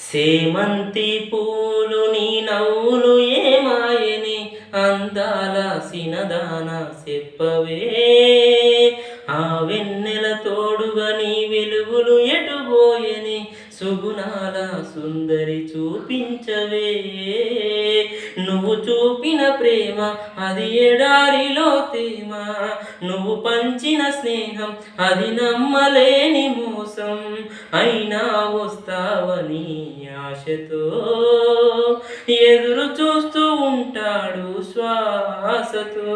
సేమంతి పూలు నీ నవ్వులు ఏమాయని అందాల సినదాన చెప్పవే. ఆ వెన్నెల తోడుగా నీ వెలుగులు ఎటుబోయని సుగుణాల సుందరి చూపించవే. నువ్వు చూపిన ప్రేమ అది ఎడారిలో తేమ, నువ్వు పంచిన స్నేహం అది నమ్మలేని మోసం. అయినా వస్తావని ఆశతో ఎదురు చూస్తూ ఉంటాడు శ్వాసతో.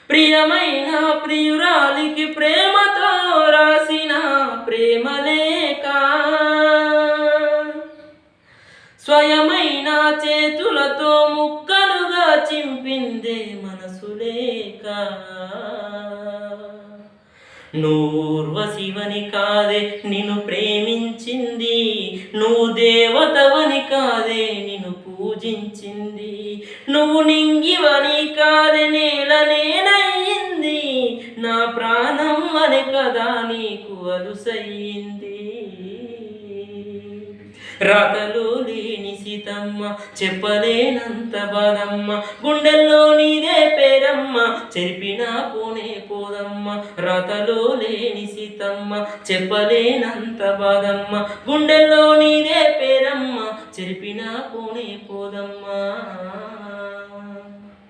ప్రియమైన ప్రియురాలికి ప్రేమతో రాసిన ప్రేమలేఖ, స్వయమైన చేతులతో ముక్కలుగా చింపిందే మనసులేక. నువ్వుర్వశివని కాదే నిన్ను ప్రేమించింది, నువ్వు దేవతవని కాదే నిన్ను పూజించింది, నువ్వు నింగివని కాదే నేల నేనయ్యింది, నా ప్రాణం అని కదా నీకు అలుసయ్యింది. రాతలో లేని సీతమ్మ చెప్పలేనంత బాధమ్మ, గుండెల్లో నీదే పేరమ్మ చెరిపినా పోనే పోదమ్మ. రాతలో లేని సీతమ్మ చెప్పలేనంత బాధమ్మ, గుండెల్లో నీదే పేరమ్మ చెరిపినా పోనే పోదమ్మ.